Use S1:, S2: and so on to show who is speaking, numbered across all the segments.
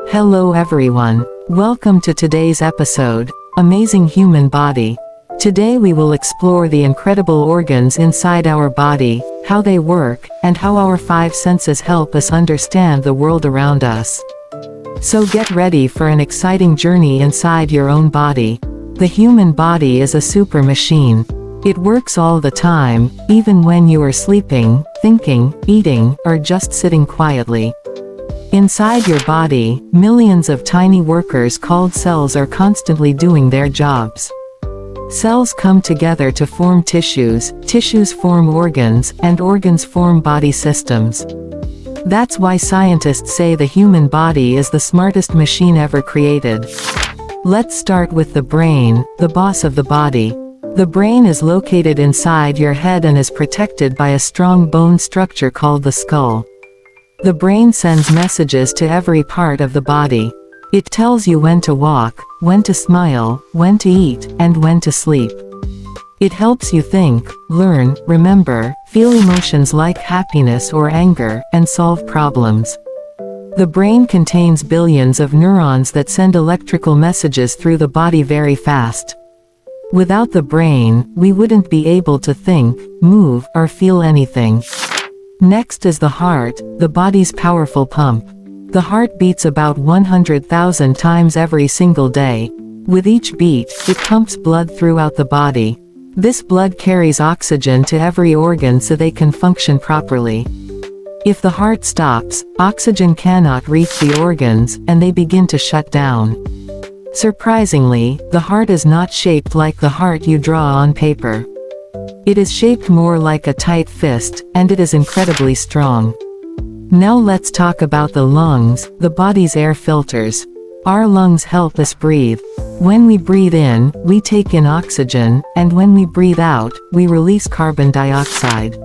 S1: Hello everyone. Welcome to today's episode, Amazing Human Body. Today we will explore the incredible organs inside our body, how they work, and how our five senses help us understand the world around us. So get ready for an exciting journey inside your own body. The human body is a super machine. It works all the time, even when you are sleeping, thinking, eating, or just sitting quietly. Inside your body, millions of tiny workers called cells are constantly doing their jobs. Cells come together to form tissues, tissues form organs, and organs form body systems. That's why scientists say the human body is the smartest machine ever created. Let's start with the brain, the boss of the body. The brain is located inside your head and is protected by a strong bone structure called the skull. The brain sends messages to every part of the body. It tells you when to walk, when to smile, when to eat, and when to sleep. It helps you think, learn, remember, feel emotions like happiness or anger, and solve problems. The brain contains billions of neurons that send electrical messages through the body very fast. Without the brain, we wouldn't be able to think, move, or feel anything. Next is the heart, the body's powerful pump. The heart beats about 100,000 times every single day. With each beat, it pumps blood throughout the body. This blood carries oxygen to every organ so they can function properly. If the heart stops, oxygen cannot reach the organs, and they begin to shut down. Surprisingly, the heart is not shaped like the heart you draw on paper. It is shaped more like a tight fist, and it is incredibly strong. Now let's talk about the lungs, the body's air filters. Our lungs help us breathe. When we breathe in, we take in oxygen, and when we breathe out, we release carbon dioxide.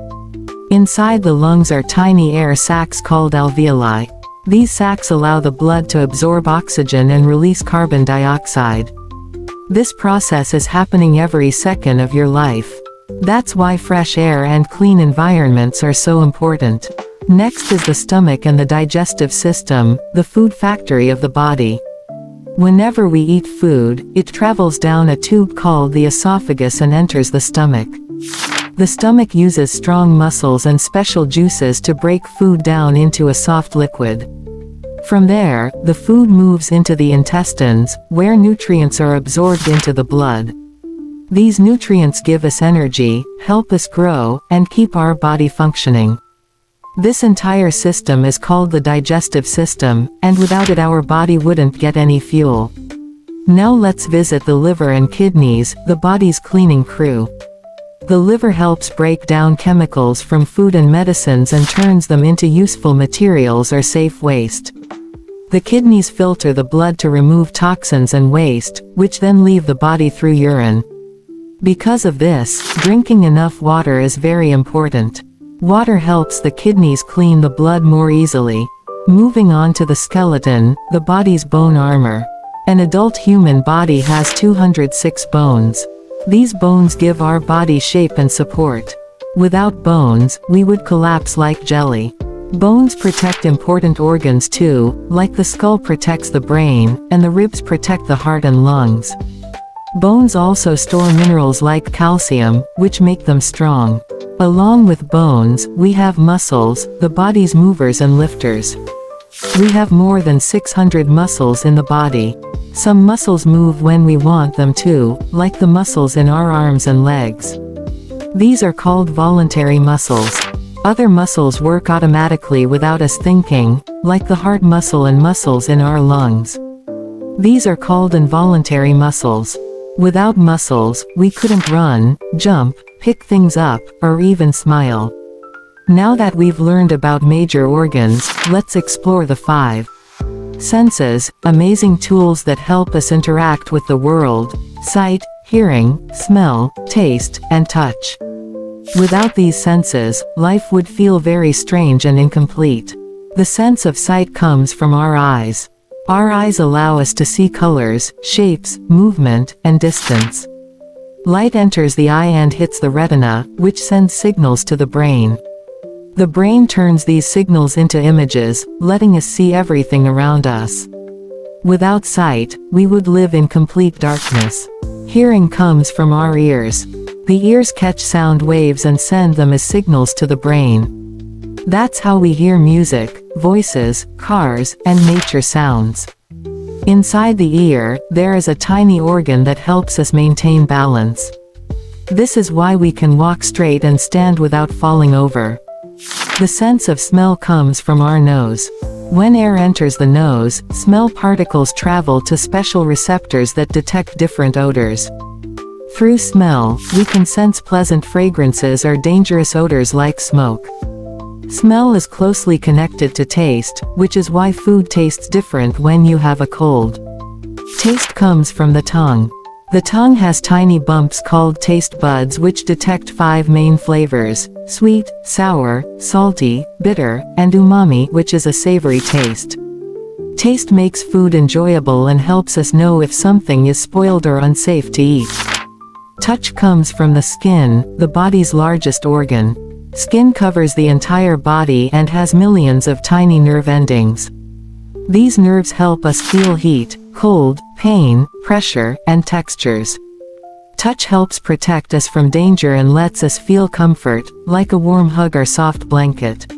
S1: Inside the lungs are tiny air sacs called alveoli. These sacs allow the blood to absorb oxygen and release carbon dioxide. This process is happening every second of your life. That's why fresh air and clean environments are so important. Next is the stomach and the digestive system, the food factory of the body. Whenever we eat food, it travels down a tube called the esophagus and enters the stomach. The stomach uses strong muscles and special juices to break food down into a soft liquid. From there, the food moves into the intestines, where nutrients are absorbed into the blood. These nutrients give us energy, help us grow, and keep our body functioning. This entire system is called the digestive system, and without it our body wouldn't get any fuel. Now let's visit the liver and kidneys, the body's cleaning crew. The liver helps break down chemicals from food and medicines and turns them into useful materials or safe waste. The kidneys filter the blood to remove toxins and waste, which then leave the body through urine. Because of this, drinking enough water is very important. Water helps the kidneys clean the blood more easily. Moving on to the skeleton, the body's bone armor. An adult human body has 206 bones. These bones give our body shape and support. Without bones, we would collapse like jelly. Bones protect important organs too, like the skull protects the brain, and the ribs protect the heart and lungs. Bones also store minerals like calcium, which make them strong. Along with bones, we have muscles, the body's movers and lifters. We have more than 600 muscles in the body. Some muscles move when we want them to, like the muscles in our arms and legs. These are called voluntary muscles. Other muscles work automatically without us thinking, like the heart muscle and muscles in our lungs. These are called involuntary muscles. Without muscles, we couldn't run, jump, pick things up, or even smile. Now that we've learned about major organs, let's explore the five senses, amazing tools that help us interact with the world: sight, hearing, smell, taste, and touch. Without these senses, life would feel very strange and incomplete. The sense of sight comes from our eyes. Our eyes allow us to see colors, shapes, movement, and distance. Light enters the eye and hits the retina, which sends signals to the brain. The brain turns these signals into images, letting us see everything around us. Without sight, we would live in complete darkness. Hearing comes from our ears. The ears catch sound waves and send them as signals to the brain. That's how we hear music, voices, cars, and nature sounds. Inside the ear, there is a tiny organ that helps us maintain balance. This is why we can walk straight and stand without falling over. The sense of smell comes from our nose. When air enters the nose, smell particles travel to special receptors that detect different odors. Through smell, we can sense pleasant fragrances or dangerous odors like smoke. Smell is closely connected to taste, which is why food tastes different when you have a cold. Taste comes from the tongue. The tongue has tiny bumps called taste buds which detect 5 main flavors: sweet, sour, salty, bitter, and umami, which is a savory taste. Taste makes food enjoyable and helps us know if something is spoiled or unsafe to eat. Touch comes from the skin, the body's largest organ. Skin covers the entire body and has millions of tiny nerve endings. These nerves help us feel heat, cold, pain, pressure, and textures. Touch helps protect us from danger and lets us feel comfort, like a warm hug or soft blanket.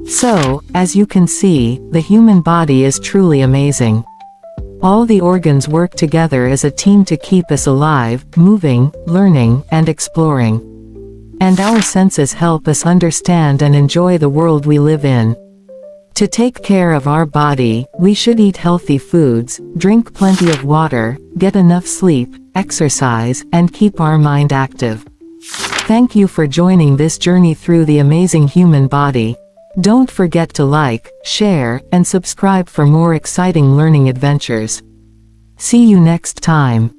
S1: So, as you can see, the human body is truly amazing. All the organs work together as a team to keep us alive, moving, learning, and exploring. And our senses help us understand and enjoy the world we live in. To take care of our body, we should eat healthy foods, drink plenty of water, get enough sleep, exercise, and keep our mind active. Thank you for joining this journey through the amazing human body. Don't forget to like, share, and subscribe for more exciting learning adventures. See you next time.